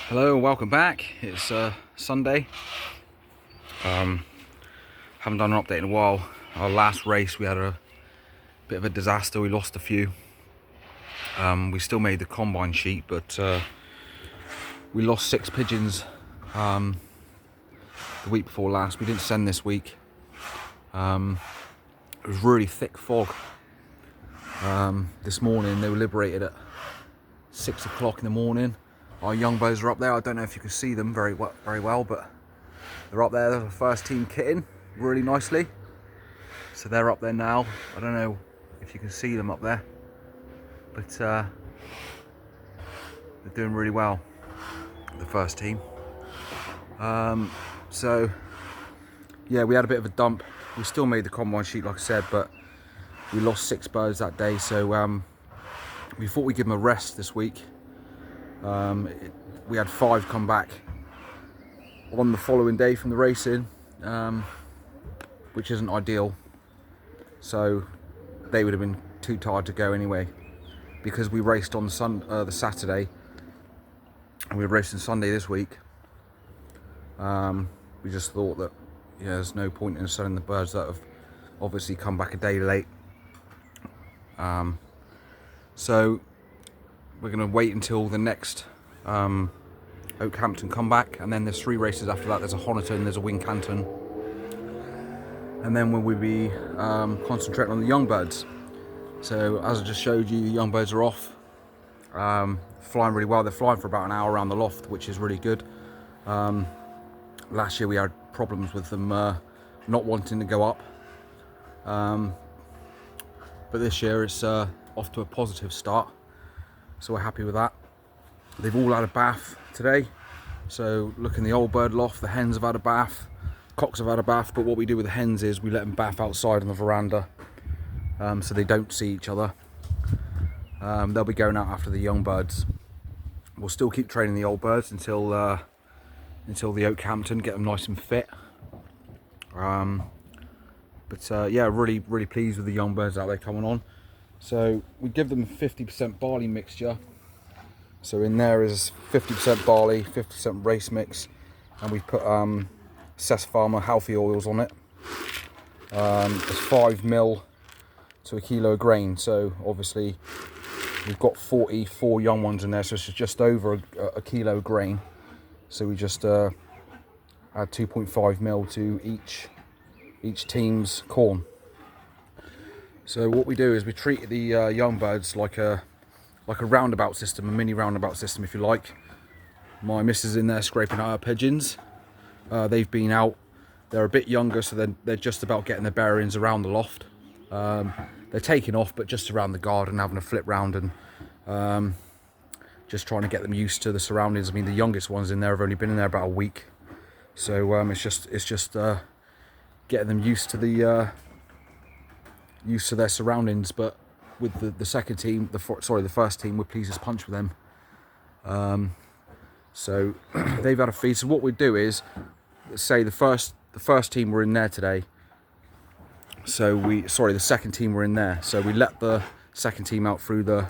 Hello and welcome back. It's Sunday. Haven't done an update in a while. Our last race we had a bit of a disaster. We lost a few. We still made the combine sheet, but we lost 6 pigeons the week before last. We didn't send this week. It was really thick fog. This morning they were liberated at 6 o'clock in the morning. Our youngbirds are up there. I don't know if you can see them very well, but they're up there. They're the first team kitting really nicely. So they're up there now. I don't know if you can see them up there, but they're doing really well, the first team. So yeah, we had a bit of a dump. We still made the combine sheet, like I said, but we lost 6 birds that day. So we thought we'd give them a rest this week. We had 5 come back on the following day from the racing, which isn't ideal. So they would have been too tired to go anyway, because we raced on the Saturday and we were racing Sunday this week. We just thought that there's no point in selling the birds that have obviously come back a day late. So we're going to wait until the next Oakhampton comeback, and then there's 3 races after that. There's a Honiton, there's a Wincanton, and then we'll be concentrating on the youngbirds. So as I just showed you, the youngbirds are off, flying really well. They're flying for about an hour around the loft, which is really good. Last year we had problems with them not wanting to go up, but this year it's off to a positive start, so we're happy with that. They've all had a bath today. So look in the old bird loft, the hens have had a bath, cocks have had a bath, but what we do with the hens is we let them bath outside on the veranda, so they don't see each other. They'll be going out after the young birds. We'll still keep training the old birds until the Oakhampton, get them nice and fit. Yeah, really pleased with the young birds out there coming on. So we give them 50% barley mixture. So in there is 50% barley, 50% race mix, and we've put Cess Farmer healthy oils on it. It's 5 mil to a kilo of grain. So obviously we've got 44 young ones in there, so it's just over a kilo of grain. So we just add 2.5 mil to each team's corn. So what we do is we treat the young birds like a roundabout system, a mini roundabout system if you like. My missus in there scraping out her pigeons. They've been out, they're a bit younger, so they're just about getting their bearings around the loft. They're taking off, but just around the garden, having a flip round, and just trying to get them used to the surroundings. I mean, the youngest ones in there have only been in there about a week, so it's just getting them used to their surroundings. But with the second team, the first team, we're pleased as punch with them. So they've had a feed. So what we do is, say the first team were in there today. So the second team were in there. So we let the second team out through the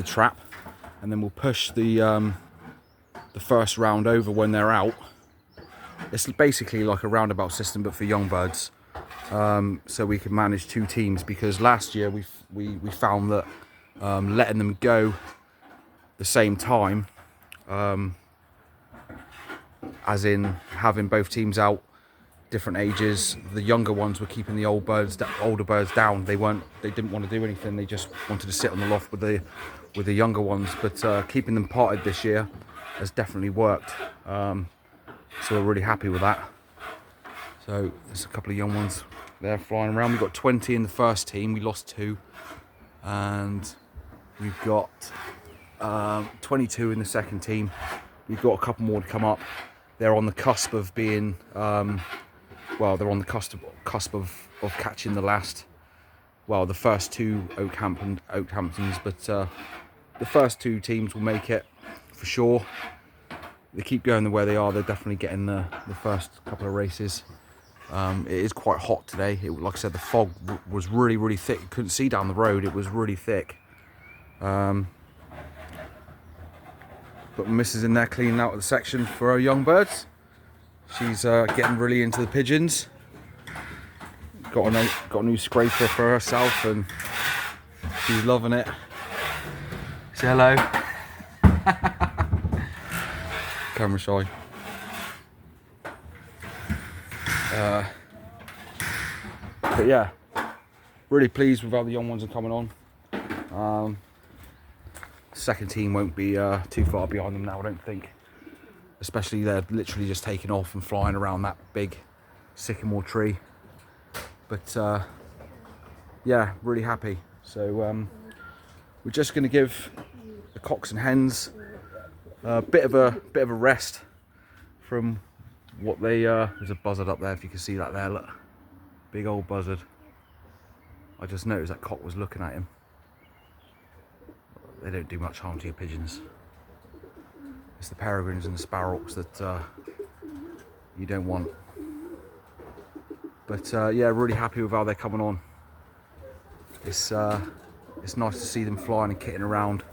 trap, and then we'll push the first round over when they're out. It's basically like a roundabout system, but for young birds. So we can manage 2 teams, because last year we found that letting them go the same time, as in having both teams out different ages, the younger ones were keeping the older birds down. They didn't want to do anything. They just wanted to sit on the loft with the younger ones. But keeping them parted this year has definitely worked. So we're really happy with that. So there's a couple of young ones there flying around. We've got 20 in the first team. We lost 2, and we've got 22 in the second team. We've got a couple more to come up. They're on the cusp of being, they're on the cusp of catching the first 2 Oakhamptons, but the first 2 teams will make it for sure. They keep going the way they are, they're definitely getting the first couple of races. It is quite hot today. Like I said, the fog was really thick. You couldn't see down the road. It was really thick. But my missus in there cleaning out the section for her young birds. She's getting really into the pigeons. Got a new scraper for herself and she's loving it. Say hello. Camera shy. But yeah, really pleased with how the young ones are coming on. Second team won't be too far behind them now, I don't think. Especially they're literally just taking off and flying around that big sycamore tree. But yeah, really happy. So we're just going to give the cocks and hens a bit of a rest from what they. There's a buzzard up there, if you can see that there. Look, big old buzzard. I just noticed that cock was looking at him. They don't do much harm to your pigeons. It's the peregrines and the sparrows that you don't want. But yeah, really happy with how they're coming on. It's nice to see them flying and kitting around.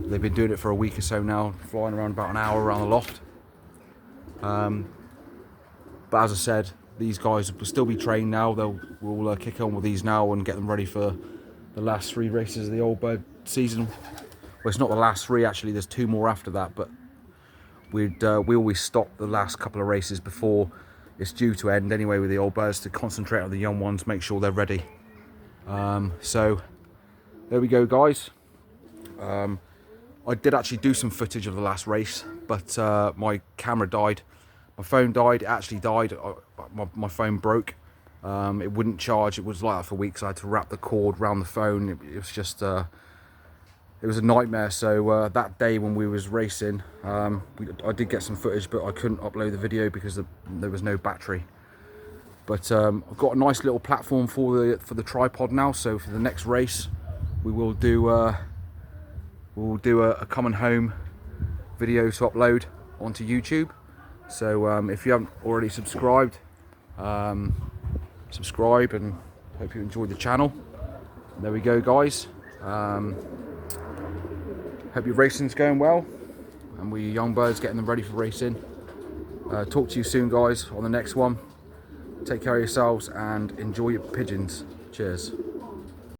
They've been doing it for a week or so now, flying around about an hour around the loft. But as I said, these guys will still be trained now. We'll kick on with these now and get them ready for the last 3 races of the old bird season. Well, it's not the last 3 actually. There's 2 more after that, but we always stop the last couple of races before it's due to end anyway with the old birds to concentrate on the young ones, make sure they're ready. So there we go, guys. I did actually do some footage of the last race, but my camera died. My phone died. It actually died. My phone broke. It wouldn't charge. It was like that for weeks. I had to wrap the cord around the phone. It was just it was a nightmare. So that day when we was racing, I did get some footage, but I couldn't upload the video because there was no battery. But I've got a nice little platform for the tripod now. So for the next race, we will do a coming home video to upload onto YouTube. So if you haven't already subscribed, subscribe, and hope you enjoyed the channel. There we go, guys. Hope your racing's going well, and we young birds getting them ready for racing. Talk to you soon, guys, on the next one. Take care of yourselves and enjoy your pigeons. Cheers.